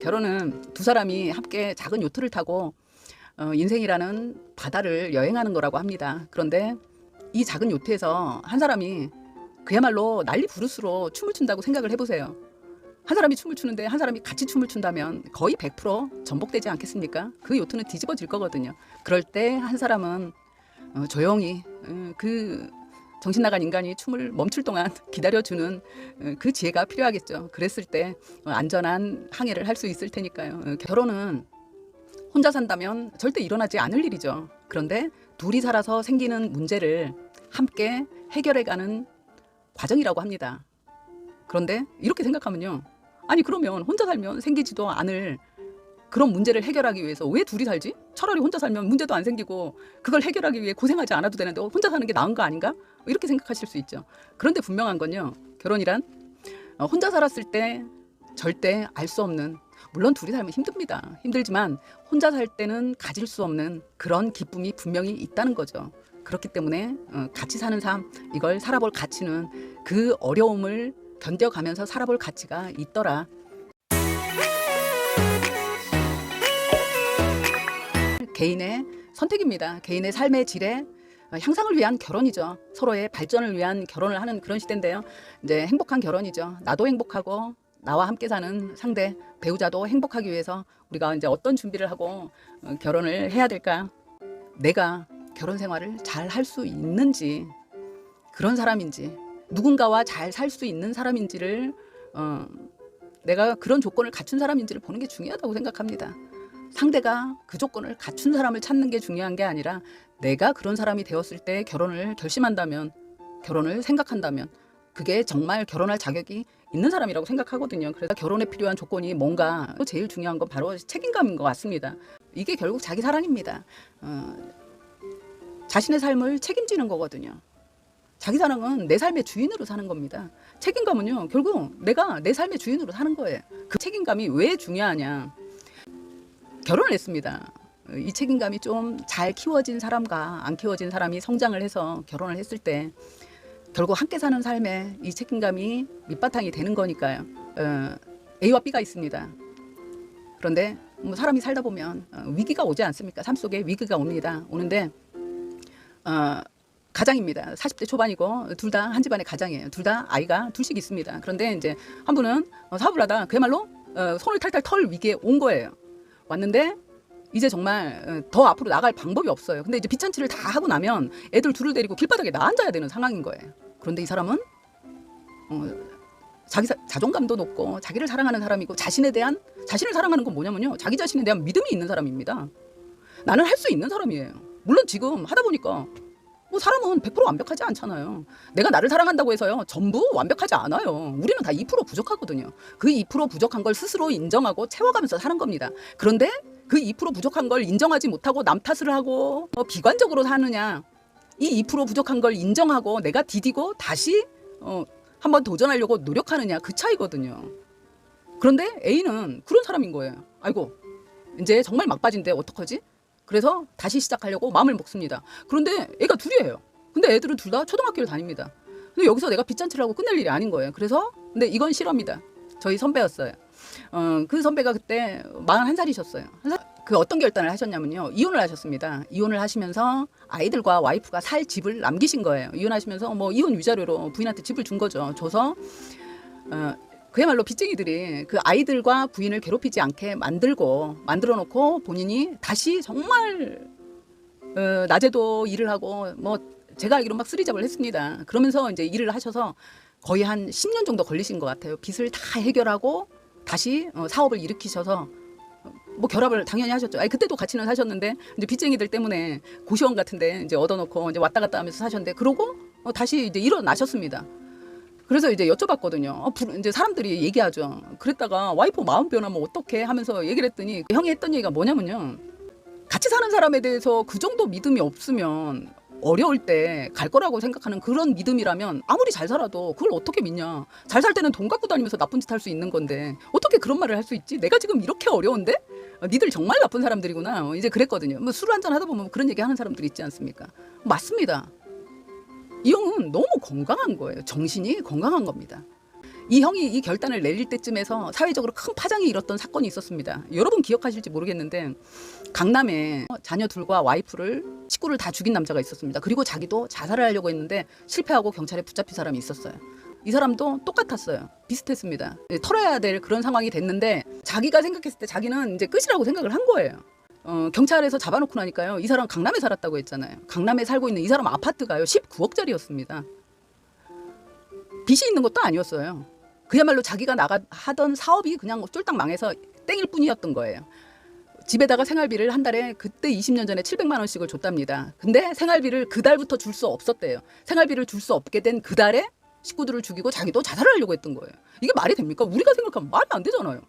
결혼은 두 사람이 함께 작은 요트를 타고 인생이라는 바다를 여행하는 거라고 합니다. 그런데 이 작은 요트에서 한 사람이 그야말로 난리 부르스로 춤을 춘다고 생각을 해보세요. 한 사람이 춤을 추는데 한 사람이 같이 춤을 춘다면 거의 100% 전복되지 않겠습니까? 그 요트는 뒤집어질 거거든요. 그럴 때 한 사람은 조용히 그 정신 나간 인간이 춤을 멈출 동안 기다려주는 그 지혜가 필요하겠죠. 그랬을 때 안전한 항해를 할 수 있을 테니까요. 결혼은 혼자 산다면 절대 일어나지 않을 일이죠. 그런데 둘이 살아서 생기는 문제를 함께 해결해가는 과정이라고 합니다. 그런데 이렇게 생각하면요. 아니 그러면 혼자 살면 생기지도 않을 그런 문제를 해결하기 위해서 왜 둘이 살지? 차라리 혼자 살면 문제도 안 생기고 그걸 해결하기 위해 고생하지 않아도 되는데 혼자 사는 게 나은 거 아닌가? 이렇게 생각하실 수 있죠. 그런데 분명한 건요. 결혼이란 혼자 살았을 때 절대 알 수 없는, 물론 둘이 살면 힘듭니다. 힘들지만 혼자 살 때는 가질 수 없는 그런 기쁨이 분명히 있다는 거죠. 그렇기 때문에 같이 사는 삶, 이걸 살아볼 가치는 그 어려움을 견뎌가면서 살아볼 가치가 있더라. 개인의 선택입니다. 개인의 삶의 질의 향상을 위한 결혼이죠. 서로의 발전을 위한 결혼을 하는 그런 시대인데요. 이제 행복한 결혼이죠. 나도 행복하고 나와 함께 사는 상대, 배우자도 행복하기 위해서 우리가 이제 어떤 준비를 하고 결혼을 해야 될까? 내가 결혼 생활을 잘 할 수 있는지, 그런 사람인지, 누군가와 잘 살 수 있는 사람인지를 내가 그런 조건을 갖춘 사람인지를 보는 게 중요하다고 생각합니다. 상대가 그 조건을 갖춘 사람을 찾는 게 중요한 게 아니라 내가 그런 사람이 되었을 때 결혼을 결심한다면, 결혼을 생각한다면 그게 정말 결혼할 자격이 있는 사람이라고 생각하거든요. 그래서 결혼에 필요한 조건이 뭔가, 제일 중요한 건 바로 책임감인 것 같습니다. 이게 결국 자기 사랑입니다. 자신의 삶을 책임지는 거거든요. 자기 사랑은 내 삶의 주인으로 사는 겁니다. 책임감은요, 결국 내가 내 삶의 주인으로 사는 거예요. 그 책임감이 왜 중요하냐? 결혼을 했습니다. 이 책임감이 좀 잘 키워진 사람과 안 키워진 사람이 성장을 해서 결혼을 했을 때 결국 함께 사는 삶에 이 책임감이 밑바탕이 되는 거니까요. A와 B가 있습니다. 그런데 뭐 사람이 살다 보면 위기가 오지 않습니까? 삶 속에 위기가 옵니다. 오는데 가장입니다. 40대 초반이고 둘 다 한 집안의 가장이에요. 둘 다 아이가 둘씩 있습니다. 그런데 이제 한 분은 사업을 하다 그야말로 손을 탈탈 털 위기에 온 거예요. 왔는데 이제 정말 더 앞으로 나갈 방법이 없어요. 근데 이제 빚잔치를 다 하고 나면 애들 둘을 데리고 길바닥에 나앉아야 되는 상황인 거예요. 그런데 이 사람은 자기 자존감도 높고 자기를 사랑하는 사람이고 자신을 사랑하는 건 뭐냐면요. 자기 자신에 대한 믿음이 있는 사람입니다. 나는 할 수 있는 사람이에요. 물론 지금 하다 보니까 뭐 사람은 100% 완벽하지 않잖아요. 내가 나를 사랑한다고 해서요. 전부 완벽하지 않아요. 우리는 다 2% 부족하거든요. 그 2% 부족한 걸 스스로 인정하고 채워가면서 사는 겁니다. 그런데 그 2% 부족한 걸 인정하지 못하고 남 탓을 하고 비관적으로 사느냐. 이 2% 부족한 걸 인정하고 내가 디디고 다시 한번 도전하려고 노력하느냐. 그 차이거든요. 그런데 A는 그런 사람인 거예요. 아이고 이제 정말 막빠진데 어떡하지? 그래서 다시 시작하려고 마음을 먹습니다. 그런데 애가 둘이에요. 근데 애들은 둘 다 초등학교를 다닙니다. 근데 여기서 내가 빚잔치를 하고 끝낼 일이 아닌 거예요. 그래서 근데 이건 실화입니다. 저희 선배였어요. 그 선배가 그때 41살이셨어요. 그 어떤 결단을 하셨냐면요. 이혼을 하셨습니다. 이혼을 하시면서 아이들과 와이프가 살 집을 남기신 거예요. 이혼하시면서 뭐 이혼 위자료로 부인한테 집을 준 거죠. 줘서 그야말로 빚쟁이들이 그 아이들과 부인을 괴롭히지 않게 만들어 놓고 본인이 다시 정말 낮에도 일을 하고 뭐 제가 알기로 막 쓰리잡을 했습니다. 그러면서 이제 일을 하셔서 거의 한 10년 정도 걸리신 것 같아요. 빚을 다 해결하고 다시 사업을 일으키셔서 뭐 결합을 당연히 하셨죠. 아니 그때도 같이는 사셨는데 이제 빚쟁이들 때문에 고시원 같은데 이제 얻어놓고 이제 왔다 갔다 하면서 사셨는데 그러고 다시 이제 일어나셨습니다. 그래서 이제 여쭤봤거든요. 이제 사람들이 얘기하죠. 그랬다가 와이프 마음 변하면 어떡해 하면서 얘기를 했더니 형이 했던 얘기가 뭐냐면요. 같이 사는 사람에 대해서 그 정도 믿음이 없으면 어려울 때 갈 거라고 생각하는 그런 믿음이라면 아무리 잘 살아도 그걸 어떻게 믿냐. 잘 살 때는 돈 갖고 다니면서 나쁜 짓 할 수 있는 건데 어떻게 그런 말을 할 수 있지? 내가 지금 이렇게 어려운데? 니들 정말 나쁜 사람들이구나. 이제 그랬거든요. 뭐 술 한잔 하다 보면 그런 얘기 하는 사람들이 있지 않습니까? 맞습니다. 이 형은 너무 건강한 거예요. 정신이 건강한 겁니다. 이 형이 이 결단을 내릴 때쯤에서 사회적으로 큰 파장이 일었던 사건이 있었습니다. 여러분 기억하실지 모르겠는데 강남에 자녀 둘과 와이프를 식구를 다 죽인 남자가 있었습니다. 그리고 자기도 자살을 하려고 했는데 실패하고 경찰에 붙잡힌 사람이 있었어요. 이 사람도 똑같았어요. 비슷했습니다. 털어야 될 그런 상황이 됐는데 자기가 생각했을 때 자기는 이제 끝이라고 생각을 한 거예요. 경찰에서 잡아놓고 나니까요. 이 사람 강남에 살았다고 했잖아요. 강남에 살고 있는 이 사람 아파트가요. 19억짜리였습니다. 빚이 있는 것도 아니었어요. 그야말로 자기가 하던 사업이 그냥 쫄딱 망해서 땡일 뿐이었던 거예요. 집에다가 생활비를 한 달에 그때 20년 전에 700만 원씩을 줬답니다. 근데 생활비를 그 달부터 줄 수 없었대요. 생활비를 줄 수 없게 된 그 달에 식구들을 죽이고 자기도 자살을 하려고 했던 거예요. 이게 말이 됩니까? 우리가 생각하면 말이 안 되잖아요.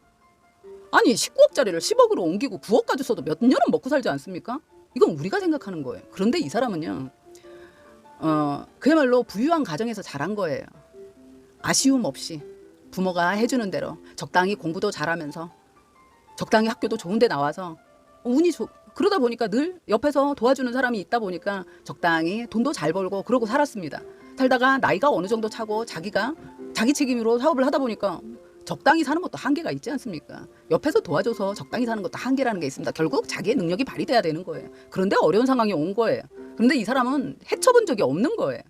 아니 19억짜리를 10억으로 옮기고 9억까지 써도 몇 년은 먹고 살지 않습니까? 이건 우리가 생각하는 거예요. 그런데 이 사람은요. 그야말로 부유한 가정에서 자란 거예요. 아쉬움 없이 부모가 해주는 대로 적당히 공부도 잘하면서 적당히 학교도 좋은 데 나와서 그러다 보니까 늘 옆에서 도와주는 사람이 있다 보니까 적당히 돈도 잘 벌고 그러고 살았습니다. 살다가 나이가 어느 정도 차고 자기가 자기 책임으로 사업을 하다 보니까 적당히 사는 것도 한계가 있지 않습니까? 옆에서 도와줘서 적당히 사는 것도 한계라는 게 있습니다. 결국 자기의 능력이 발휘돼야 되는 거예요. 그런데 어려운 상황이 온 거예요. 그런데 이 사람은 헤쳐본 적이 없는 거예요.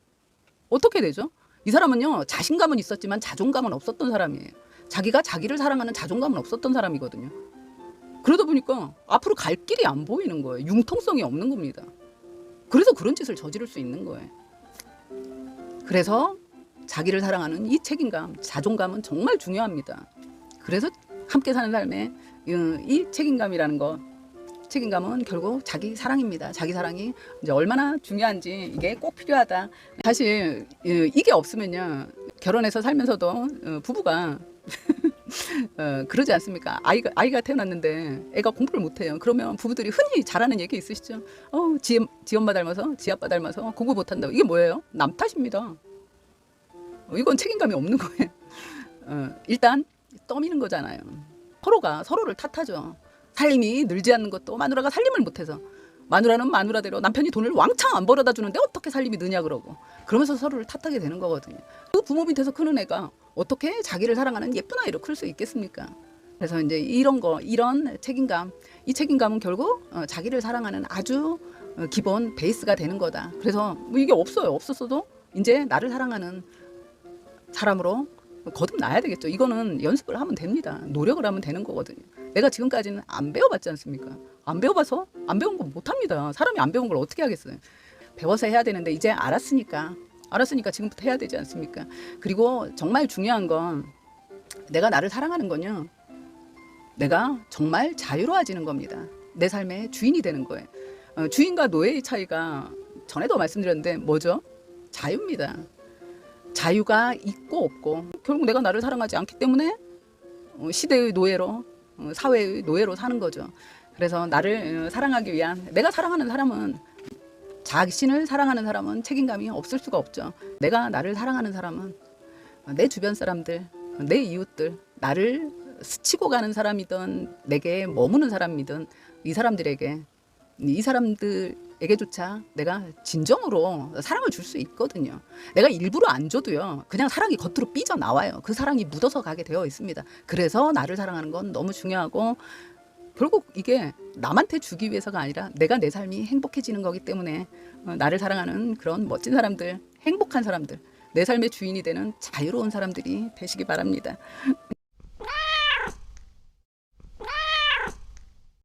어떻게 되죠? 이 사람은요, 자신감은 있었지만 자존감은 없었던 사람이에요. 자기가 자기를 사랑하는 자존감은 없었던 사람이거든요. 그러다 보니까 앞으로 갈 길이 안 보이는 거예요. 융통성이 없는 겁니다. 그래서 그런 짓을 저지를 수 있는 거예요. 그래서 자기를 사랑하는 이 책임감, 자존감은 정말 중요합니다. 그래서 함께 사는 삶에 이 책임감이라는 거, 책임감은 결국 자기 사랑입니다. 자기 사랑이 이제 얼마나 중요한지 이게 꼭 필요하다. 사실 이게 없으면요, 결혼해서 살면서도 부부가 그러지 않습니까? 아이가 태어났는데 애가 공부를 못해요. 그러면 부부들이 흔히 잘하는 얘기 있으시죠? 지 엄마 닮아서 지 아빠 닮아서 공부 못한다고. 이게 뭐예요? 남 탓입니다. 이건 책임감이 없는 거예요. 일단 떠미는 거잖아요. 서로가 서로를 탓하죠. 살림이 늘지 않는 것도 마누라가 살림을 못해서, 마누라는 마누라대로 남편이 돈을 왕창 안 벌어다 주는데 어떻게 살림이 느냐 그러고, 그러면서 서로를 탓하게 되는 거거든요. 그 부모 밑에서 크는 애가 어떻게 자기를 사랑하는 예쁜 아이로 클 수 있겠습니까? 그래서 이제 이런 책임감, 이 책임감은 결국 자기를 사랑하는 아주 기본 베이스가 되는 거다. 그래서 뭐 이게 없었어도 이제 나를 사랑하는 사람으로 거듭나야 되겠죠. 이거는 연습을 하면 됩니다. 노력을 하면 되는 거거든요. 내가 지금까지는 안 배워봤지 않습니까? 안 배워봐서 안 배운 거 못합니다. 사람이 안 배운 걸 어떻게 하겠어요? 배워서 해야 되는데 이제 알았으니까 지금부터 해야 되지 않습니까? 그리고 정말 중요한 건 내가 나를 사랑하는 건요, 내가 정말 자유로워지는 겁니다. 내 삶의 주인이 되는 거예요. 주인과 노예의 차이가 전에도 말씀드렸는데 뭐죠? 자유입니다. 자유가 있고 없고, 결국 내가 나를 사랑하지 않기 때문에 시대의 노예로, 사회의 노예로 사는 거죠. 그래서 나를 사랑하기 위한, 내가 사랑하는 사람은, 자신을 사랑하는 사람은 책임감이 없을 수가 없죠. 내가 나를 사랑하는 사람은 내 주변 사람들, 내 이웃들, 나를 스치고 가는 사람이든 내게 머무는 사람이든 이 사람들에게조차 내가 진정으로 사랑을 줄 수 있거든요. 내가 일부러 안 줘도요, 그냥 사랑이 겉으로 삐져나와요. 그 사랑이 묻어서 가게 되어 있습니다. 그래서 나를 사랑하는 건 너무 중요하고, 결국 이게 남한테 주기 위해서가 아니라 내가 내 삶이 행복해지는 거기 때문에 나를 사랑하는 그런 멋진 사람들, 행복한 사람들, 내 삶의 주인이 되는 자유로운 사람들이 되시기 바랍니다.